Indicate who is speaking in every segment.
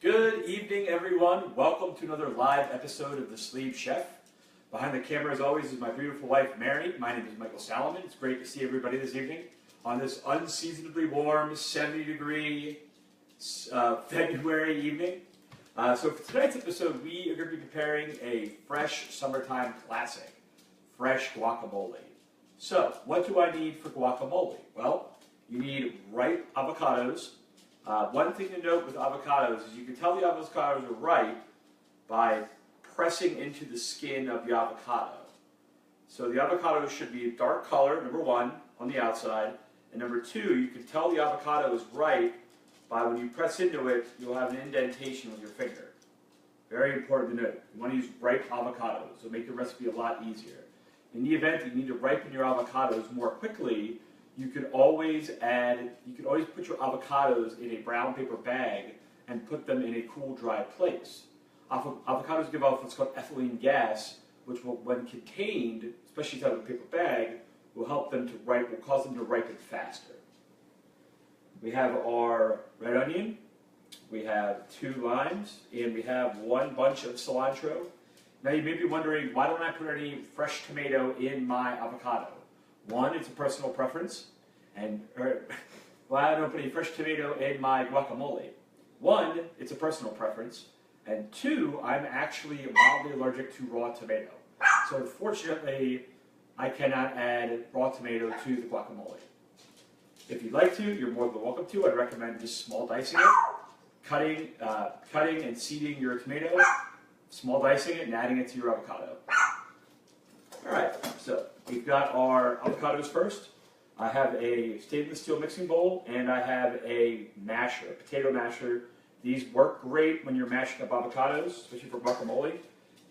Speaker 1: Good evening, everyone. Welcome to another live episode of The Sleeve Chef. Behind the camera, as always, is my beautiful wife, Mary. My name is Michael Salomon. It's great to see everybody this evening on this unseasonably warm, 70-degree February evening. So for tonight's episode, we are going to be preparing a fresh summertime classic, fresh guacamole. So, what do I need for guacamole? Well, you need ripe avocados. One thing to note with avocados is you can tell the avocados are ripe by pressing into the skin of the avocado. So the avocado should be a dark color, number one, on the outside. And number two, you can tell the avocado is ripe by when you press into it, you'll have an indentation with your finger. Very important to note. You want to use ripe avocados. It'll make your recipe a lot easier. In the event that you need to ripen your avocados more quickly, you could always put your avocados in a brown paper bag and put them in a cool, dry place. Avocados give off what's called ethylene gas, which will, when contained, especially out of a paper bag, will cause them to ripen faster. We have our red onion, we have 2 limes, and we have 1 bunch of cilantro. Now you may be wondering, why don't I put any fresh tomato in my avocado? One, it's a personal preference, why I don't put any fresh tomato in my guacamole? One, it's a personal preference, and 2, I'm actually mildly allergic to raw tomato. So unfortunately, I cannot add raw tomato to the guacamole. If you'd like to, you're more than welcome to. I'd recommend just small dicing it, cutting and seeding your tomato, small dicing it, and adding it to your avocado. All right, so we've got our avocados first. I have a stainless steel mixing bowl, and I have a masher, a potato masher. These work great when you're mashing up avocados, especially for guacamole,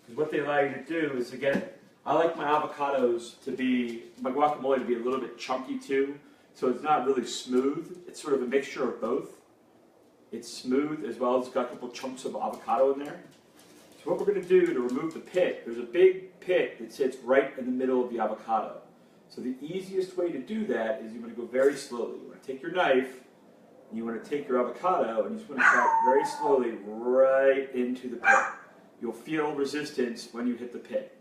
Speaker 1: because what they allow you to do is, again, I like my guacamole to be a little bit chunky too, so it's not really smooth. It's sort of a mixture of both. It's smooth as well as it's got a couple chunks of avocado in there. So what we're going to do to remove the pit, there's a big pit that sits right in the middle of the avocado. So the easiest way to do that is you want to go very slowly. You want to take your knife, and you want to take your avocado, and you just want to cut very slowly right into the pit. You'll feel resistance when you hit the pit.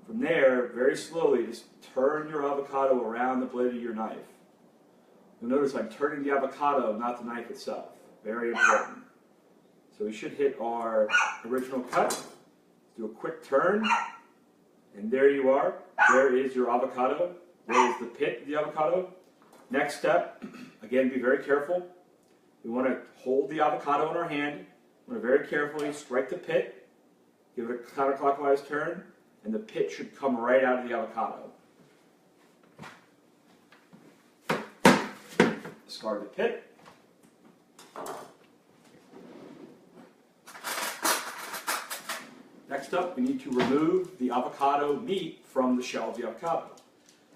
Speaker 1: From there, very slowly, just turn your avocado around the blade of your knife. You'll notice I'm turning the avocado, not the knife itself. Very important. So we should hit our original cut, do a quick turn, and there you are. There is your avocado. There is the pit of the avocado. Next step, again, be very careful. We want to hold the avocado in our hand. We want to very carefully strike the pit, give it a counterclockwise turn, and the pit should come right out of the avocado. Discard the pit. Next up, we need to remove the avocado meat from the shell of the avocado.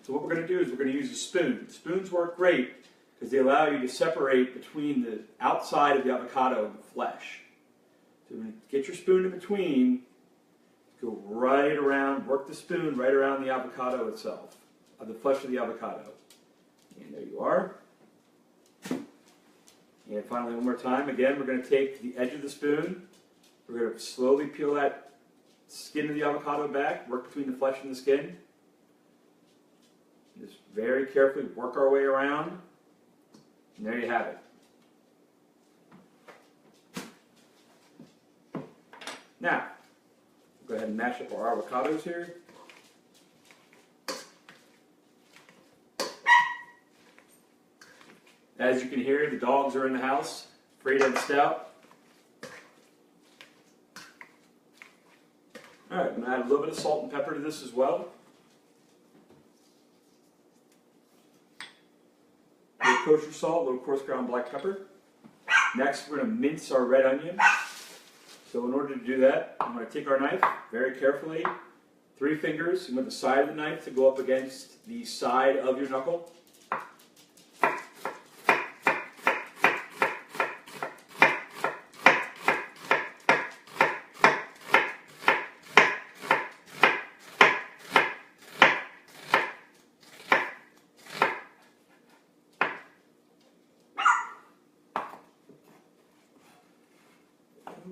Speaker 1: So what we're going to do is we're going to use a spoon. Spoons work great because they allow you to separate between the outside of the avocado and the flesh. So we're going to get your spoon in between, go right around, work the spoon right around the avocado itself, the flesh of the avocado. And there you are. And finally, one more time, again, we're going to take the edge of the spoon. We're going to slowly peel that skin of the avocado back, work between the flesh and the skin. Just very carefully work our way around. And there you have it. Now, we'll go ahead and mash up our avocados here. As you can hear, the dogs are in the house, Frida and Stout. All right, I'm going to add a little bit of salt and pepper to this as well. A little kosher salt, a little coarse ground black pepper. Next, we're going to mince our red onion. So in order to do that, I'm going to take our knife very carefully, 3 fingers, and with the side of the knife to go up against the side of your knuckle. So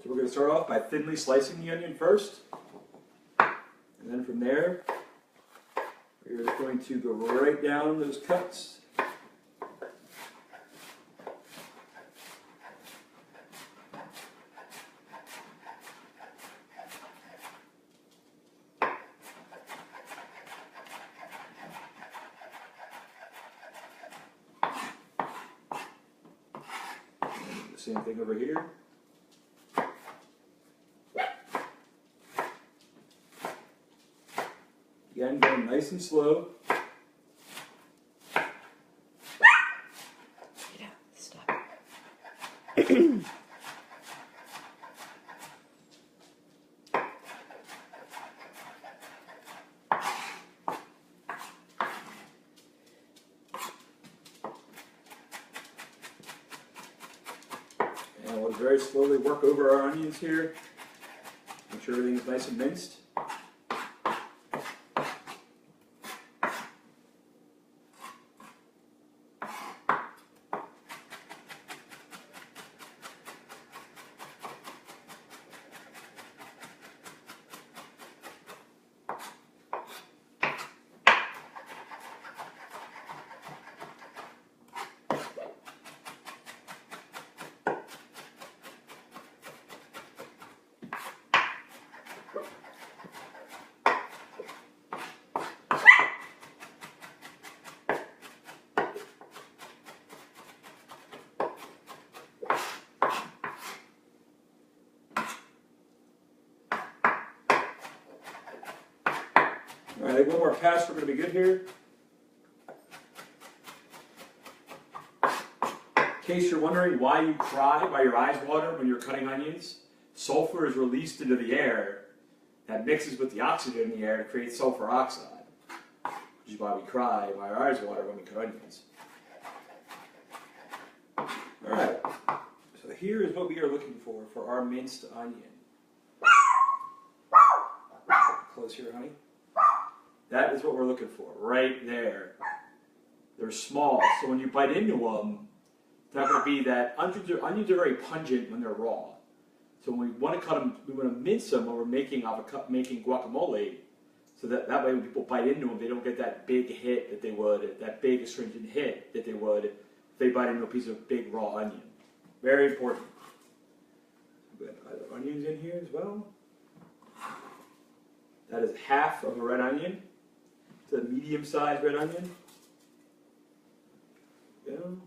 Speaker 1: we're going to start off by thinly slicing the onion first. And then from there, we're just going to go right down those cuts. And the same thing over here. Again, going nice and slow.
Speaker 2: Yeah, stop.
Speaker 1: And we'll very slowly work over our onions here. Make sure everything is nice and minced. All right, I think one more pass, we're going to be good here. In case you're wondering why you cry, why your eyes water when you're cutting onions, sulfur is released into the air that mixes with the oxygen in the air to create sulfur oxide, which is why we cry, why our eyes water when we cut onions. All right, so here is what we are looking for our minced onion. Close here, honey. That is what we're looking for, right there. They're small, so when you bite into them, it's not going to be that. Onions are very pungent when they're raw. So when we want to cut them, we want to mince them when we're making guacamole, so that way when people bite into them, they don't get that big hit that they would, that big astringent hit that they would if they bite into a piece of big raw onion. Very important. We have other onions in here as well. That is half of a red onion. It's a medium-sized red onion. There we go.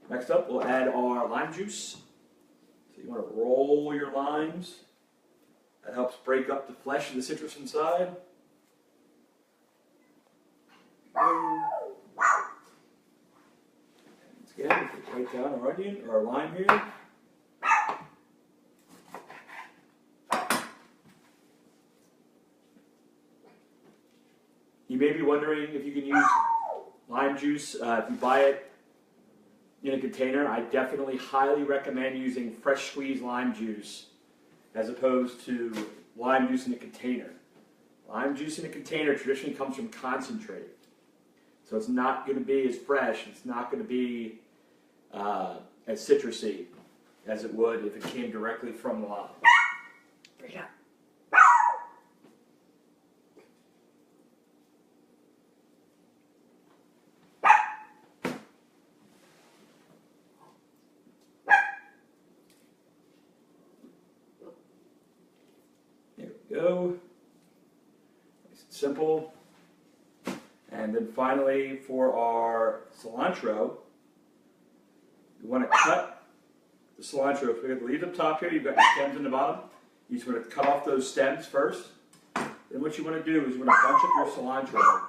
Speaker 1: Next up, we'll add our lime juice. So you want to roll your limes. That helps break up the flesh of the citrus inside. Again, right down our onion or our lime here. You may be wondering if you can use lime juice if you buy it in a container. I definitely highly recommend using fresh squeezed lime juice as opposed to lime juice in a container. Lime juice in a container traditionally comes from concentrate. So it's not going to be as fresh, it's not going to be as citrusy as it would if it came directly from the lime.
Speaker 2: Bring it up.
Speaker 1: There we go. Nice and simple. And then finally, for our cilantro, you want to cut the cilantro. So we got the leaves up top here, you've got your stems in the bottom. You just want to cut off those stems first. Then what you want to do is you want to bunch up your cilantro.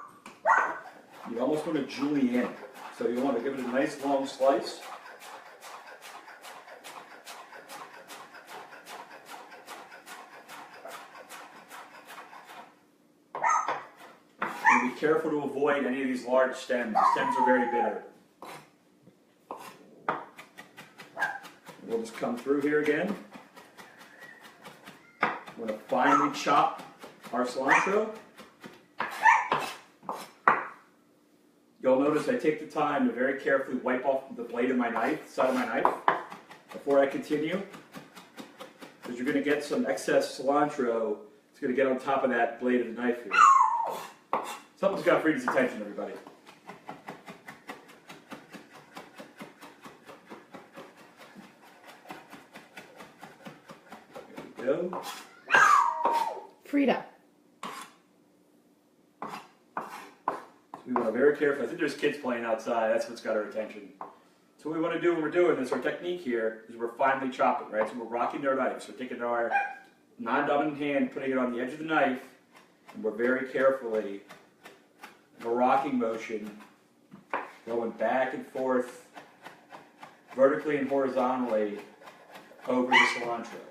Speaker 1: You almost want to julienne. So you want to give it a nice long slice. And be careful to avoid any of these large stems. The stems are very bitter. We'll just come through here again. I'm going to finely chop our cilantro. You'll notice I take the time to very carefully wipe off the blade of my knife, side of my knife, before I continue. Because you're going to get some excess cilantro. It's going to get on top of that blade of the knife here. Something's got Frida's attention, everybody. There we go.
Speaker 2: Frida.
Speaker 1: We want to very carefully. I think there's kids playing outside. That's what's got our attention. So what we want to do when we're doing this, our technique here, is we're finely chopping, right? So we're rocking our knife. So we're taking our non-dominant hand, putting it on the edge of the knife, and we're very carefully, in a rocking motion, going back and forth, vertically and horizontally, over the cilantro.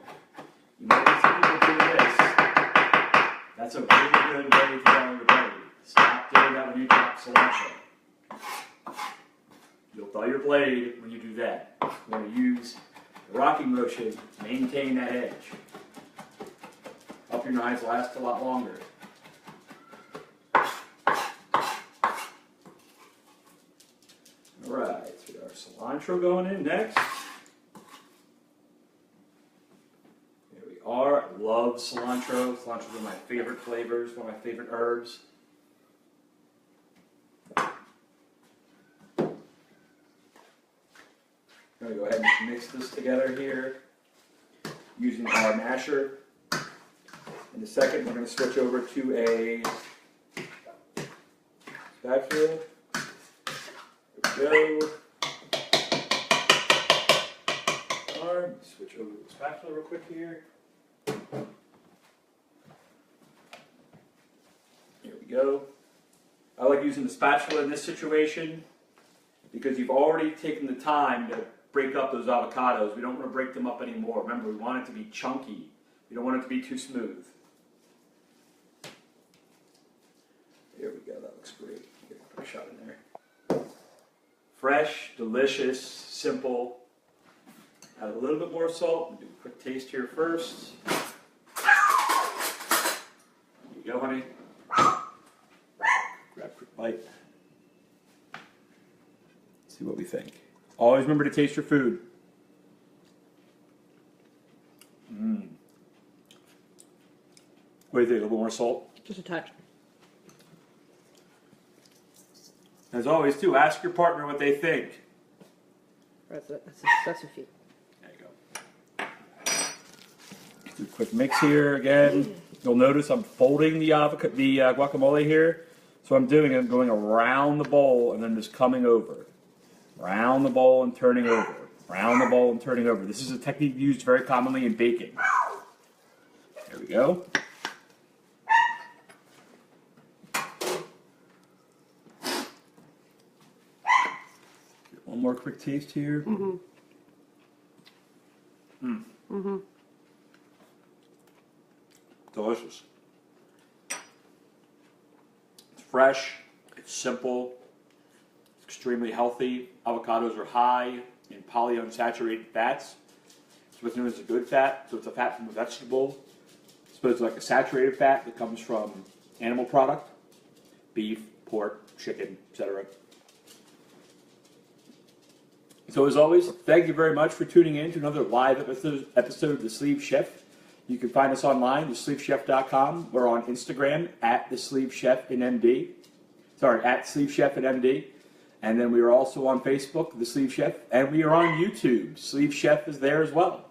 Speaker 1: You might see people doing this. That's a really good way to go on the blade. Stop doing that when you chop cilantro. You'll dull your blade when you do that. You want to use the rocking motion to maintain that edge. Help your knives last a lot longer. Alright, so we got our cilantro going in next. There we are. I love cilantro. Cilantro is one of my favorite flavors, one of my favorite herbs. I'm going to go ahead and mix this together here using our masher. In a second, we're going to switch over to a spatula. There we go. Alright, switch over to the spatula real quick here. Here we go. I like using the spatula in this situation because you've already taken the time to break up those avocados. We don't want to break them up anymore. Remember, we want it to be chunky. We don't want it to be too smooth. There we go. That looks great. Here, put a shot in there. Fresh, delicious, simple. Add a little bit more salt. We'll do a quick taste here first. There you go, honey. Grab a quick bite. See what we think. Always remember to taste your food. What do you think? A little more salt?
Speaker 2: Just a touch.
Speaker 1: As always, too, ask your partner what they think.
Speaker 2: That's a feat.
Speaker 1: There you go. Do a quick mix here again. You'll notice I'm folding the guacamole here. So what I'm doing is I'm going around the bowl and then just coming over. Round the bowl and turning over. Round the bowl and turning over. This is a technique used very commonly in baking. There we go. Get one more quick taste here. Delicious. It's fresh. It's simple. Extremely healthy. Avocados are high in polyunsaturated fats. It's what's known as a good fat. So it's a fat from a vegetable. It's supposed to be like a saturated fat that comes from animal product. Beef, pork, chicken, etc. So as always, thank you very much for tuning in to another live episode of The Sleeve Chef. You can find us online, thesleevechef.com. We're on Instagram at thesleevechefnmd. Sorry, at sleevechefnmd. And then we are also on Facebook, The Sleeve Chef, and we are on YouTube. Sleeve Chef is there as well.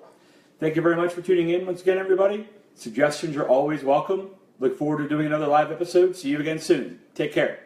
Speaker 1: Thank you very much for tuning in once again, everybody. Suggestions are always welcome. Look forward to doing another live episode. See you again soon. Take care.